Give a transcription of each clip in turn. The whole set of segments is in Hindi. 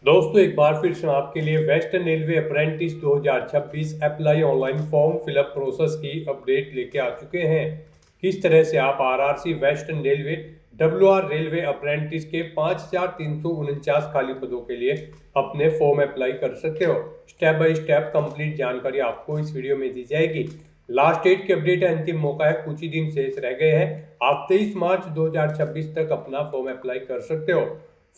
दोस्तों एक बार फिर से आपके लिए Western Railway apprentice 2026 apply online form fill up process की अपडेट लेके आ चुके हैं। किस तरह से आप RRC Western Railway WR railway apprentice के 5349 खाली पदों के लिए अपने फॉर्म अप्लाई कर सकते हो। स्टेप बाय स्टेप कंप्लीट जानकारी आपको इस वीडियो में दी जाएगी। लास्ट डेट की अपडेट है, अंतिम मौका है, कुछ ही दिन शेष रह गए हैं। आप 23 मार्च 2026 तक अपना फॉर्म अप्लाई कर सकते हो।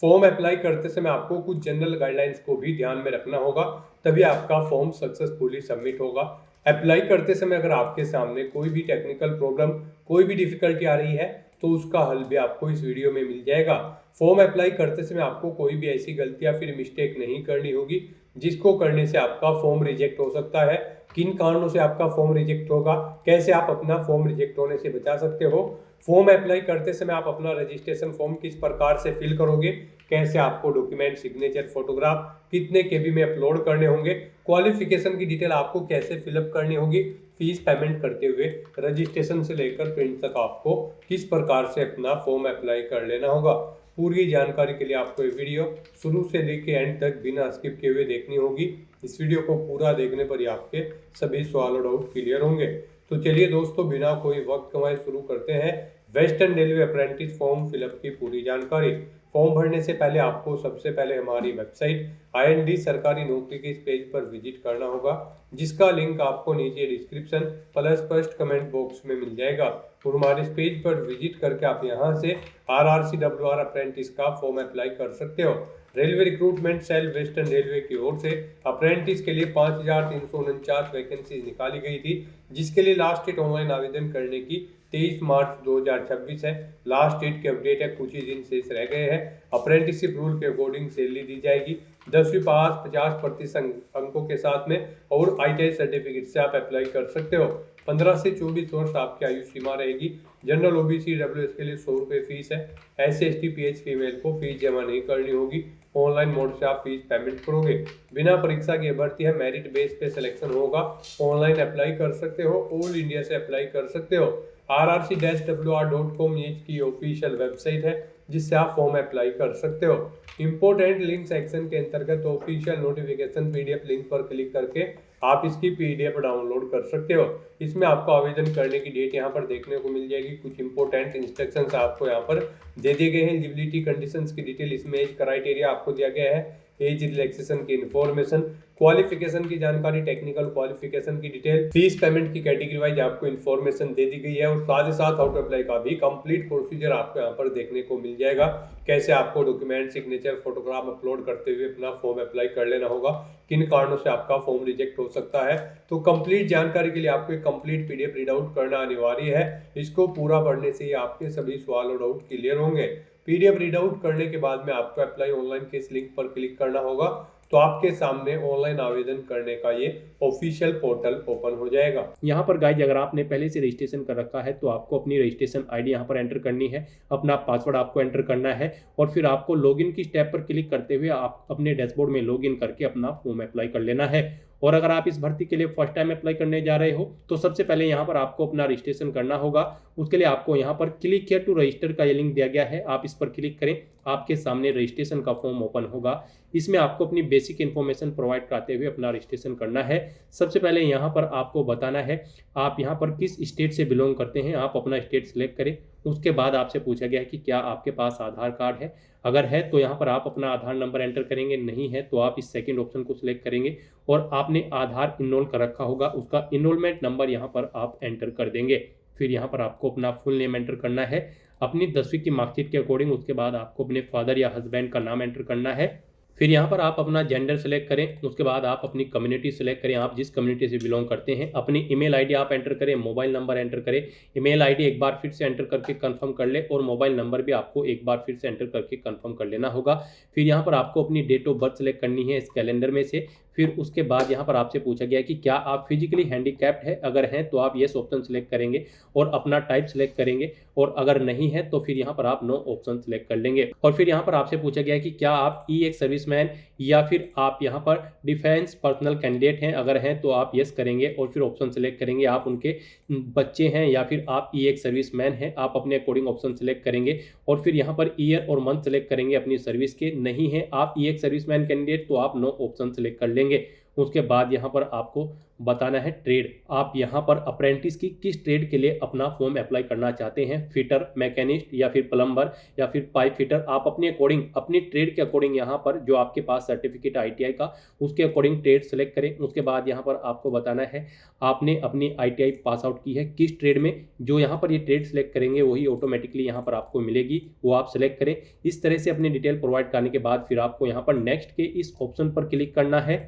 फॉर्म अप्लाई करते समय आपको कुछ जनरल गाइडलाइंस को भी ध्यान में रखना होगा, तभी आपका फॉर्म सक्सेसफुली सबमिट होगा। अप्लाई करते समय अगर आपके सामने कोई भी टेक्निकल प्रॉब्लम, कोई भी डिफिकल्टी आ रही है तो उसका हल भी आपको इस वीडियो में मिल जाएगा। फॉर्म अप्लाई करते समय आपको कोई भी ऐसी गलती या फिर मिस्टेक नहीं करनी होगी जिसको करने से आपका फॉर्म रिजेक्ट हो सकता है। किन कारणों से आपका फॉर्म रिजेक्ट होगा, कैसे आप अपना फॉर्म रिजेक्ट होने से बचा सकते हो। फॉर्म अप्लाई करते समय आप अपना रजिस्ट्रेशन फॉर्म किस प्रकार से फिल करोगे, कैसे आपको डॉक्यूमेंट, सिग्नेचर, फोटोग्राफ कितने केबी में अपलोड करने होंगे, क्वालिफिकेशन की डिटेल आपको कैसे फिलअप करनी होगी, फीस पेमेंट करते हुए रजिस्ट्रेशन से लेकर प्रिंट तक आपको किस प्रकार से अपना फॉर्म अप्लाई कर लेना होगा। पूरी जानकारी के लिए आपको ये वीडियो शुरू से लेकर एंड तक बिना स्किप किए हुए देखनी होगी। इस वीडियो को पूरा देखने पर ही आपके सभी सवाल और डाउट क्लियर होंगे। तो चलिए दोस्तों, बिना कोई वक्त कमाए शुरू करते हैं western Railway apprentice form fill up की पूरी जानकारी। फॉर्म भरने से पहले आपको सबसे पहले हमारी वेबसाइट IND सरकारी नौकरी के इस पेज पर विजिट करना होगा, जिसका लिंक आपको नीचे description plus first comment box में मिल जाएगा। और हमारे इस पेज पर विजिट करके आप यहां से RRC WR अप्रेंटिस का फॉर्म अप्लाई कर सकते हो। Railway Recruitment Cell Western Railway की ओर से अप्रेंटिस के लिए 5349 वैकेंसी निकाली गई थी, जिसके लिए लास्ट डेट ऑनलाइन आवेदन करने की 23 मार्च 2026 है। लास्ट डेट की अपडेट है, कुछ ही दिन शेष रह गए हैं। अप्रेंटिसशिप रूल के अकॉर्डिंग सैलरी दी जाएगी 10वीं पास 50% अंकों के साथ में, और ITI सर्टिफिकेट से आप अप्लाई कर सकते हो। 15 से 24 वर्ष आपकी आयु सीमा रहेगी। जनरल OBC WS के लिए 100 रुपये फीस है। SC ST PH फीमेल को फीस जमा नहीं करनी होगी। ऑनलाइन मोड से आप फीस पेमेंट करोगे। बिना परीक्षा की भर्ती है, मेरिट बेस पे सिलेक्शन होगा। ऑनलाइन अप्लाई कर सकते हो, ऑल इंडिया से अप्लाई कर सकते हो। rrc-wr.com ये इसकी ऑफिशियल वेबसाइट है, जिससे आप फॉर्म अप्लाई कर सकते हो। इंपोर्टेंट लिंक सेक्शन के अंतर्गत ऑफिशियल नोटिफिकेशन PDF लिंक पर क्लिक करके आप इसकी PDF डाउनलोड कर सकते हो। इसमें आपको आवेदन करने की डेट यहाँ पर देखने को मिल जाएगी। कुछ इंपोर्टेंट इंस्ट्रक्शंस आपको यहाँ पर दे दिए गए हैं। एलिजिबिलिटी कंडीशंस की डिटेल, इसमें एज क्राइटेरिया आपको दिया गया है, एज रिलैक्सेशन की इन्फॉर्मेशन, क्वालिफिकेशन की जानकारी, टेक्निकल क्वालिफिकेशन की डिटेल, फीस पेमेंट की कैटेगरी वाइज आपको इन्फॉर्मेशन दे दी गई है। और साथ ही साथ हाउ टू अप्लाई का भी कंप्लीट प्रोसीजर आपको यहाँ पर देखने को मिल जाएगा। कैसे आपको डॉक्यूमेंट, सिग्नेचर, फोटोग्राफ अपलोड करते हुए अपना फॉर्म अप्लाई कर लेना होगा, किन कारणों से आपका फॉर्म रिजेक्ट हो सकता है। तो कंप्लीट जानकारी के लिए आपको एक कंप्लीट PDF रीड आउट करना अनिवार्य है। इसको पूरा पढ़ने से ही आपके सभी सवाल और डाउट क्लियर होंगे। PDF रीड आउट करने के बाद में आपको अप्लाई ऑनलाइन के इस लिंक पर क्लिक करना होगा, तो आपके सामने ऑनलाइन आवेदन करने का ये ऑफिशियल पोर्टल ओपन हो जाएगा। यहाँ पर गाइज, अगर आपने पहले से रजिस्ट्रेशन कर रखा है तो आपको अपनी रजिस्ट्रेशन ID यहाँ पर एंटर करनी है, अपना पासवर्ड आपको एंटर करना है, और फिर आपको लॉगिन की स्टेप पर क्लिक करते हुए आप अपने डैशबोर्ड में लॉगिन करके अपना फॉर्म अप्लाई कर लेना है। और अगर आप इस भर्ती के लिए फर्स्ट टाइम अप्लाई करने जा रहे हो तो सबसे पहले यहाँ पर आपको अपना रजिस्ट्रेशन करना होगा। उसके लिए आपको यहाँ पर क्लिक हियर टू रजिस्टर का ये लिंक दिया गया है, आप इस पर क्लिक करें। आपके सामने रजिस्ट्रेशन का फॉर्म ओपन होगा। इसमें आपको अपनी बेसिक इन्फॉर्मेशन प्रोवाइड कराते हुए अपना रजिस्ट्रेशन करना है। सबसे पहले यहाँ पर आपको बताना है आप यहाँ पर किस स्टेट से बिलोंग करते हैं, आप अपना स्टेट सिलेक्ट करें। उसके बाद आपसे पूछा गया है कि क्या आपके पास आधार कार्ड है। अगर है तो यहाँ पर आप अपना आधार नंबर एंटर करेंगे, नहीं है तो आप इस सेकंड ऑप्शन को सिलेक्ट करेंगे। और आपने आधार इनरोल कर रखा होगा, उसका इनरोलमेंट नंबर यहाँ पर आप एंटर कर देंगे। फिर यहाँ पर आपको अपना फुल नेम एंटर करना है अपनी 10वीं की मार्कशीट के अकॉर्डिंग। उसके बाद आपको अपने फादर या हस्बैंड का नाम एंटर करना है। फिर यहाँ पर आप अपना जेंडर सेलेक्ट करें। उसके बाद आप अपनी कम्युनिटी सेलेक्ट करें, आप जिस कम्युनिटी से बिलोंग करते हैं। अपनी ईमेल ID आप एंटर करें, मोबाइल नंबर एंटर करें। ईमेल ID एक बार फिर से एंटर करके कंफर्म कर ले, और मोबाइल नंबर भी आपको एक बार फिर से एंटर करके कंफर्म कर लेना होगा। फिर यहाँ पर आपको अपनी डेट ऑफ बर्थ सेलेक्ट करनी है इस कैलेंडर में से। फिर उसके बाद यहाँ पर आपसे पूछा गया है कि क्या आप फिजिकली हैंडीकैप्ड है, अगर हैं तो आप येस ऑप्शन सेलेक्ट करेंगे और अपना टाइप सेलेक्ट करेंगे, और अगर नहीं है तो फिर यहाँ पर आप नो ऑप्शन सेलेक्ट कर लेंगे। और फिर यहाँ पर आपसे पूछा गया है कि क्या आप ई एक सर्विसमैन या फिर आप यहाँ पर डिफेंस पर्सनल कैंडिडेट हैं, अगर हैं तो आप येस करेंगे और फिर ऑप्शन सेलेक्ट करेंगे। आप उनके बच्चे हैं या फिर आप ई एक सर्विसमैन हैं, आप अपने अकॉर्डिंग ऑप्शन सेलेक्ट करेंगे और फिर यहाँ पर ईयर और मंथ सेलेक्ट करेंगे अपनी सर्विस के। नहीं है आप ई एक सर्विसमैन कैंडिडेट तो आप नो ऑप्शन सेलेक्ट कर लेंगे। उसके बाद यहाँ पर आपको बताना है ट्रेड, आप यहाँ पर अप्रेंटिस की किस ट्रेड के लिए अपना फॉर्म अप्लाई करना चाहते हैं, फिटर, मैकेनिस्ट या फिर प्लम्बर या फिर पाइप फिटर। आप अपने अकॉर्डिंग अपनी ट्रेड के अकॉर्डिंग यहाँ पर जो आपके पास सर्टिफिकेट आईटीआई का उसके अकॉर्डिंग ट्रेड सेलेक्ट करें। उसके बाद यहाँ पर आपको बताना है आपने अपनी आईटीआई पास आउट की है किस ट्रेड में, जो यहाँ पर ये ट्रेड सेलेक्ट करेंगे वही ऑटोमेटिकली यहाँ पर आपको मिलेगी, वो आप सेलेक्ट करें। इस तरह से अपनी डिटेल प्रोवाइड करने के बाद फिर आपको यहाँ पर नेक्स्ट के इस ऑप्शन पर क्लिक करना है।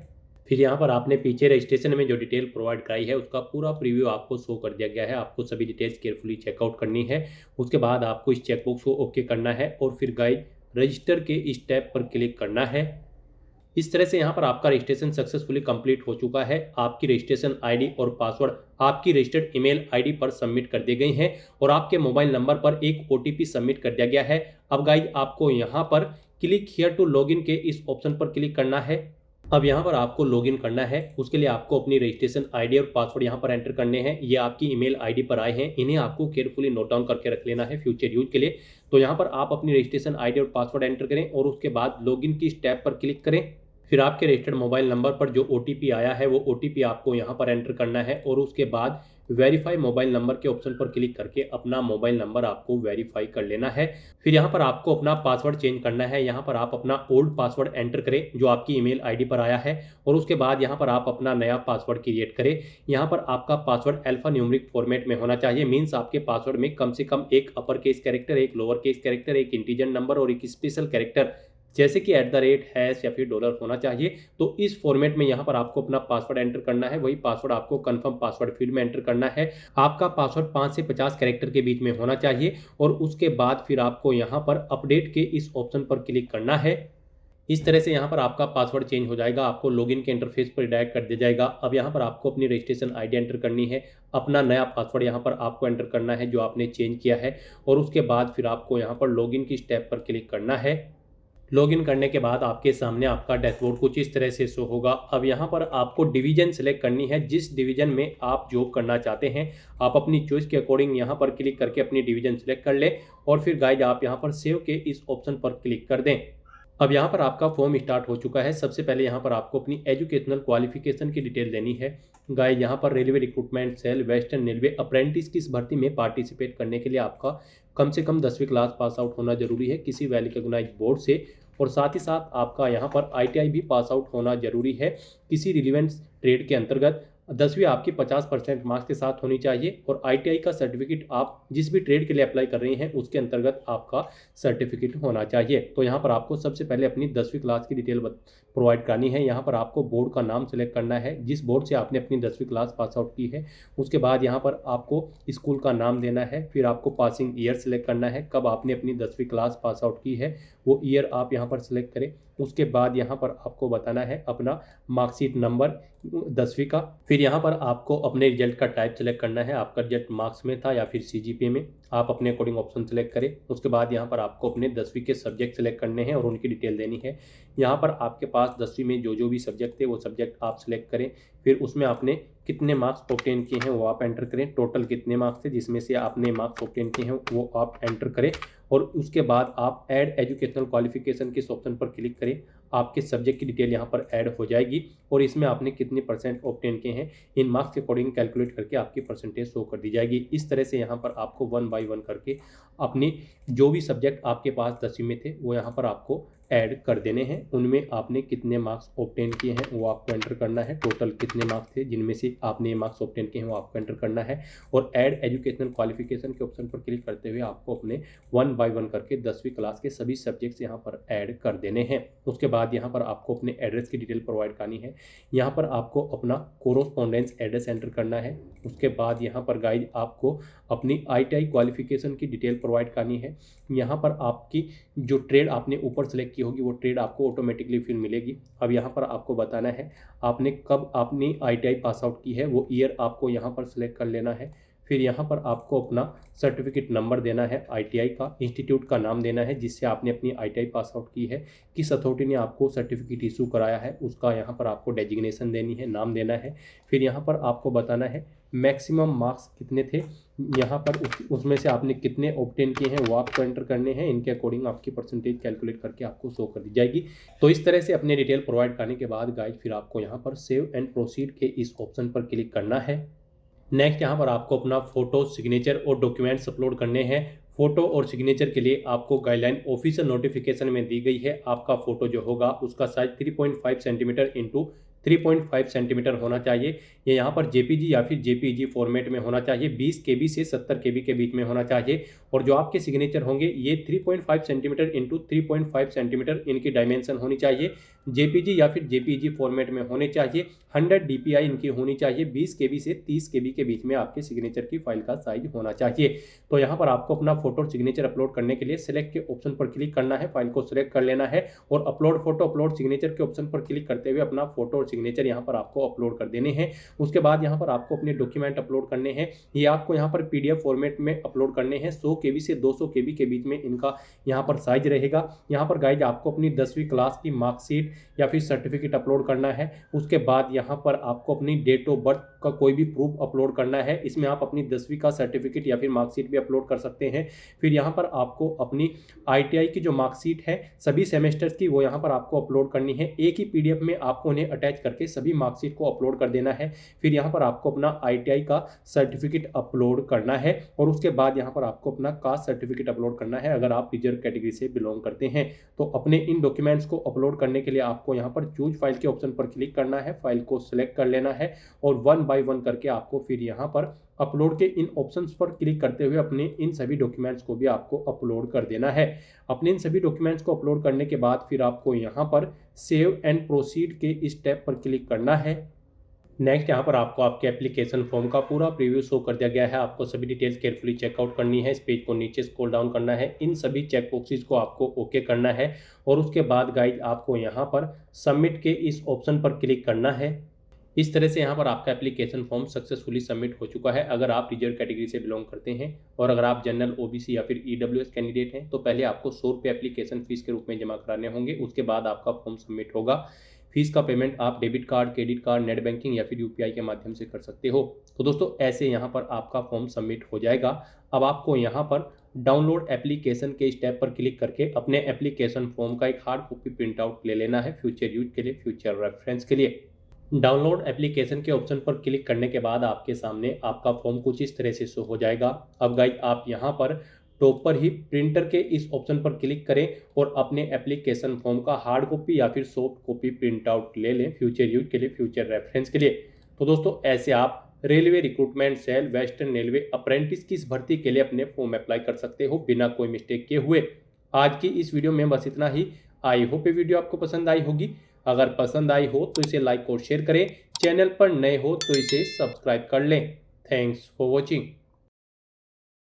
फिर यहाँ पर आपने पीछे रजिस्ट्रेशन में जो डिटेल प्रोवाइड कराई है उसका पूरा प्रीव्यू आपको शो कर दिया गया है। आपको सभी डिटेल्स केयरफुली चेकआउट करनी है। उसके बाद आपको इस चेकबॉक्स को ओके करना है और फिर गाइड रजिस्टर के इस टैब पर क्लिक करना है। इस तरह से यहाँ पर आपका रजिस्ट्रेशन सक्सेसफुली कंप्लीट हो चुका है। आपकी रजिस्ट्रेशन आईडी और पासवर्ड आपकी रजिस्टर्ड ईमेल आईडी पर सबमिट कर दी गई हैं और आपके मोबाइल नंबर पर एक ओटीपी सबमिट कर दिया गया है। अब गाइज आपको यहाँ पर क्लिक हियर टू लॉगिन के इस ऑप्शन पर क्लिक करना है। अब यहाँ पर आपको लॉगिन करना है। उसके लिए आपको अपनी रजिस्ट्रेशन आईडी और पासवर्ड यहाँ पर एंटर करने हैं। ये आपकी ईमेल आईडी पर आए हैं, इन्हें आपको केयरफुली नोट डाउन करके रख लेना है फ्यूचर यूज के लिए। तो यहाँ पर आप अपनी रजिस्ट्रेशन आईडी और पासवर्ड एंटर करें और उसके बाद लॉगिन की स्टेप पर क्लिक करें। फिर आपके रजिस्टर्ड मोबाइल नंबर पर जो ओटीपी आया है वो ओटीपी आपको यहाँ पर एंटर करना है और उसके बाद वेरीफाई मोबाइल नंबर के ऑप्शन पर क्लिक करके अपना मोबाइल नंबर आपको वेरीफाई कर लेना है। फिर यहाँ पर आपको अपना पासवर्ड चेंज करना है। यहाँ पर आप अपना ओल्ड पासवर्ड एंटर करें जो आपकी ईमेल आईडी पर आया है और उसके बाद यहाँ पर आप अपना नया पासवर्ड क्रिएट करें। यहाँ पर आपका पासवर्ड अल्फा न्यूमेरिक फॉर्मेट में होना चाहिए। मीन्स आपके पासवर्ड में कम से कम एक अपर केस कैरेक्टर, एक लोअर केस कैरेक्टर, एक इंटीजर नंबर और एक स्पेशल कैरेक्टर जैसे कि @ हैश या फिर डॉलर होना चाहिए। तो इस फॉर्मेट में यहाँ पर आपको अपना पासवर्ड एंटर करना है। वही पासवर्ड आपको कंफर्म पासवर्ड फील्ड में एंटर करना है। आपका पासवर्ड 5 से 50 कैरेक्टर के बीच में होना चाहिए और उसके बाद फिर आपको यहाँ पर अपडेट के इस ऑप्शन पर क्लिक करना है। इस तरह से यहाँ पर आपका पासवर्ड चेंज हो जाएगा, आपको लॉगिन के इंटरफेस पर डायरेक्ट कर दिया जाएगा। अब यहाँ पर आपको अपनी रजिस्ट्रेशन आईडी एंटर करनी है, अपना नया पासवर्ड यहाँ पर आपको एंटर करना है जो आपने चेंज किया है और उसके बाद फिर आपको यहाँ पर लॉगिन की स्टेप पर क्लिक करना है। लॉगिन करने के बाद आपके सामने आपका डैशबोर्ड कुछ इस तरह से शो होगा। अब यहाँ पर आपको डिवीजन सेलेक्ट करनी है, जिस डिवीजन में आप जॉब करना चाहते हैं आप अपनी चॉइस के अकॉर्डिंग यहाँ पर क्लिक करके अपनी डिवीजन सेलेक्ट कर लें और फिर गाइज आप यहाँ पर सेव के इस ऑप्शन पर क्लिक कर दें। अब यहाँ पर आपका फॉर्म स्टार्ट हो चुका है। सबसे पहले यहाँ पर आपको अपनी एजुकेशनल क्वालिफिकेशन की डिटेल देनी है। गाइज यहाँ पर Railway Recruitment Cell Western Railway apprentice की इस भर्ती में पार्टिसिपेट करने के लिए आपका कम से कम 10वीं क्लास पास आउट होना जरूरी है किसी वेल रिकॉग्नाइज्ड बोर्ड से, और साथ ही साथ आपका यहाँ पर आईटीआई भी पास आउट होना जरूरी है किसी रिलीवेंट ट्रेड के अंतर्गत। 10वीं आपकी 50% मार्क्स के साथ होनी चाहिए और आईटीआई का सर्टिफिकेट आप जिस भी ट्रेड के लिए अप्लाई कर रहे हैं उसके अंतर्गत आपका सर्टिफिकेट होना चाहिए। तो यहाँ पर आपको सबसे पहले अपनी 10वीं क्लास की डिटेल प्रोवाइड करनी है। यहाँ पर आपको बोर्ड का नाम सेलेक्ट करना है जिस बोर्ड से आपने अपनी 10वीं क्लास पास आउट की है। उसके बाद यहाँ पर आपको स्कूल का नाम देना है। फिर आपको पासिंग ईयर सेलेक्ट करना है, कब आपने अपनी 10वीं क्लास पास आउट की है वो ईयर आप यहाँ पर सेलेक्ट करें। उसके बाद यहाँ पर आपको बताना है अपना मार्कशीट नंबर 10वीं का। फिर यहाँ पर आपको अपने रिजल्ट का टाइप सेलेक्ट करना है, आपका रिजल्ट मार्क्स में था या फिर सीजीपीए में, आप अपने अकॉर्डिंग ऑप्शन सेलेक्ट करें। उसके बाद यहाँ पर आपको अपने 10वीं के सब्जेक्ट सेलेक्ट करने हैं और उनकी डिटेल देनी है। यहाँ पर आपके पास 10वीं में जो भी सब्जेक्ट थे वो सब्जेक्ट आप सेलेक्ट करें। फिर उसमें आपने कितने मार्क्स ऑब्टेन किए हैं वो आप एंटर करें, टोटल कितने मार्क्स थे जिसमें से आपने मार्क्स ऑब्टेन किए हैं वो आप एंटर करें और उसके बाद आप ऐड एजुकेशनल क्वालिफिकेशन के इस ऑप्शन पर क्लिक करें। आपके सब्जेक्ट की डिटेल यहाँ पर ऐड हो जाएगी और इसमें आपने कितने % ऑब्टेन किए हैं इन मार्क्स के अकॉर्डिंग कैलकुलेट करके आपकी परसेंटेज शो कर दी जाएगी। इस तरह से यहाँ पर आपको 1 बाय 1 करके अपनी जो भी सब्जेक्ट आपके पास 10वीं में थे वो यहाँ पर आपको ऐड कर देने हैं। उनमें आपने कितने मार्क्स ऑब्टेन किए हैं वो आपको एंटर करना है, टोटल कितने मार्क्स थे जिनमें से आपने मार्क्स ऑब्टेन किए हैं वो आपको एंटर करना है और ऐड एजुकेशनल क्वालिफिकेशन के ऑप्शन पर क्लिक करते हुए आपको अपने 1 बाय 1 करके 10वीं क्लास के सभी सब्जेक्ट्स यहाँ पर ऐड कर देने हैं। उसके बाद यहाँ पर आपको अपने एड्रेस की डिटेल प्रोवाइड करनी है। यहाँ पर आपको अपना कोरोस्पोंडेंस एड्रेस एंटर करना है। उसके बाद यहाँ पर गाइड आपको अपनी आईटीआई क्वालिफिकेशन की डिटेल प्रोवाइड करनी है। यहाँ पर आपकी जो ट्रेड आपने ऊपर सेलेक्ट की की होगी वो ट्रेड आपको ऑटोमेटिकली फिर मिलेगी। अब यहाँ पर आपको बताना है आपने कब अपनी ITI पास आउट की है, वो ईयर आपको यहाँ पर सिलेक्ट कर लेना है। फिर यहाँ पर आपको अपना सर्टिफिकेट नंबर देना है, ITI का इंस्टीट्यूट का नाम देना है जिससे आपने अपनी ITI पास आउट की है, किस अथॉरिटी ने आपको सर्टिफिकेट इशू कराया है उसका यहाँ पर आपको डेजिग्नेशन देनी है, नाम देना है। फिर यहाँ पर आपको बताना है मैक्सिमम मार्क्स कितने थे, यहाँ पर उसमें से आपने कितने ऑब्टेन किए हैं वो आपको एंटर करने हैं। इनके अकॉर्डिंग आपकी परसेंटेज कैलकुलेट करके आपको शो कर दी जाएगी। तो इस तरह से अपने डिटेल प्रोवाइड करने के बाद गाइज फिर आपको यहाँ पर सेव एंड प्रोसीड के इस ऑप्शन पर क्लिक करना है। नेक्स्ट यहाँ पर आपको अपना फोटो, सिग्नेचर और डॉक्यूमेंट्स अपलोड करने हैं। फोटो और सिग्नेचर के लिए आपको गाइडलाइन ऑफिशियल नोटिफिकेशन में दी गई है। आपका फोटो जो होगा उसका साइज 3.5 सेंटीमीटर इंटू 3.5 सेंटीमीटर होना चाहिए। ये यहाँ पर JPG या फिर JPEG फॉर्मेट में होना चाहिए। 20 KB से 70 KB के बीच में होना चाहिए। और जो आपके सिग्नेचर होंगे ये 3.5 सेंटीमीटर इंटू 3.5 सेंटीमीटर इनकी डायमेंशन होनी चाहिए। JPG या फिर JPEG फॉर्मेट में होने चाहिए। 100 DPI इनकी होनी चाहिए। 20 KB से 30 KB के बीच में आपके सिग्नेचर की फाइल का साइज होना चाहिए। तो यहाँ पर आपको अपना फोटो और सिग्नेचर अपलोड करने के लिए सिलेक्ट के ऑप्शन पर क्लिक करना है, फाइल को सिलेक्ट कर लेना है और अपलोड फोटो, अपलोड सिग्नेचर के ऑप्शन पर क्लिक करते हुए अपना फोटो और सिग्नेचर यहाँ पर आपको अपलोड कर देने हैं। उसके बाद यहाँ पर आपको अपने डॉक्यूमेंट अपलोड करने हैं। ये आपको यहाँ पर PDF फॉर्मेट में अपलोड करने हैं। 100 KB से 200 KB के बीच में इनका यहाँ पर साइज रहेगा। यहाँ पर गाइज आपको अपनी 10वीं क्लास की मार्कशीट या फिर सर्टिफिकेट अपलोड करना है। उसके बाद यहाँ पर आपको अपनी डेट ऑफ बर्थ का कोई भी प्रूफ अपलोड करना है। इसमें आप अपनी 10वीं का सर्टिफिकेट या फिर मार्कशीट भी अपलोड कर सकते हैं। फिर यहाँ पर आपको अपनी ITI की जो मार्कशीट है सभी सेमेस्टर्स की वो यहाँ पर आपको अपलोड करनी है। एक ही PDF में आपको उन्हें अटैच करके सभी मार्कशीट को अपलोड कर देना है। फिर यहाँ पर आपको अपना ITI का सर्टिफिकेट अपलोड करना है और उसके बाद यहाँ पर आपको अपना कास्ट सर्टिफिकेट अपलोड करना है अगर आप रिजर्व कैटेगरी से बिलोंग करते हैं। तो अपने इन डॉक्यूमेंट्स को अपलोड करने के लिए आपको यहाँ पर चूज फाइल के ऑप्शन पर क्लिक करना है, फाइल को सिलेक्ट कर लेना है और 1 बाय 1 करके आपको फिर यहाँ पर अपलोड के इन ऑप्शंस पर क्लिक करते हुए अपने इन सभी डॉक्यूमेंट्स को भी आपको अपलोड कर देना है। अपने इन सभी डॉक्यूमेंट्स को अपलोड करने के बाद फिर आपको यहाँ पर सेव एंड प्रोसीड के इस स्टेप पर क्लिक करना है। नेक्स्ट यहाँ पर आपको आपके एप्लीकेशन फॉर्म का पूरा प्रीव्यू शो कर दिया गया है। आपको सभी डिटेल्स केयरफुली चेकआउट करनी है। इस पेज को नीचे स्क्रॉल डाउन करना है, इन सभी चेक बॉक्सेस को आपको ओके करना है और उसके बाद गाइज आपको यहाँ पर सबमिट के इस ऑप्शन पर क्लिक करना है। इस तरह से यहाँ पर आपका एप्लीकेशन फॉर्म सक्सेसफुली सबमिट हो चुका है। अगर आप रिजर्व कैटेगरी से बिलोंग करते हैं और अगर आप जनरल, OBC या फिर EWS कैंडिडेट हैं तो पहले आपको 100 रुपये एप्लीकेशन फीस के रूप में जमा कराने होंगे। उसके बाद आपका फॉर्म सबमिट होगा। फीस का पेमेंट आप debit card, credit card, net banking या फिर UPI के माध्यम से कर सकते हो। तो दोस्तों ऐसे यहाँ पर आपका फॉर्म सबमिट हो जाएगा। अब आपको यहाँ पर डाउनलोड एप्लीकेशन के स्टेप पर क्लिक करके अपने एप्लीकेशन फॉर्म का एक हार्ड कॉपी प्रिंट आउट ले लेना है फ्यूचर यूज के लिए, फ्यूचर रेफरेंस के लिए। डाउनलोड एप्लीकेशन के ऑप्शन पर क्लिक करने के बाद आपके सामने आपका फॉर्म कुछ इस तरह से शो हो जाएगा। अब गाइज आप यहाँ पर टॉप पर ही प्रिंटर के इस ऑप्शन पर क्लिक करें और अपने एप्लीकेशन फॉर्म का हार्ड कॉपी या फिर सॉफ्ट कॉपी प्रिंट आउट ले लें फ्यूचर यूज के लिए, फ्यूचर रेफरेंस के लिए। तो दोस्तों ऐसे आप Railway Recruitment Cell Western Railway apprentice की इस भर्ती के लिए अपने फॉर्म अप्लाई कर सकते हो बिना कोई मिस्टेक किए हुए। आज की इस वीडियो में बस इतना ही। आई होप ये वीडियो आपको पसंद आई होगी। अगर पसंद आई हो तो इसे लाइक और शेयर करें। चैनल पर नए हो तो इसे सब्सक्राइब कर लें। Thanks for watching.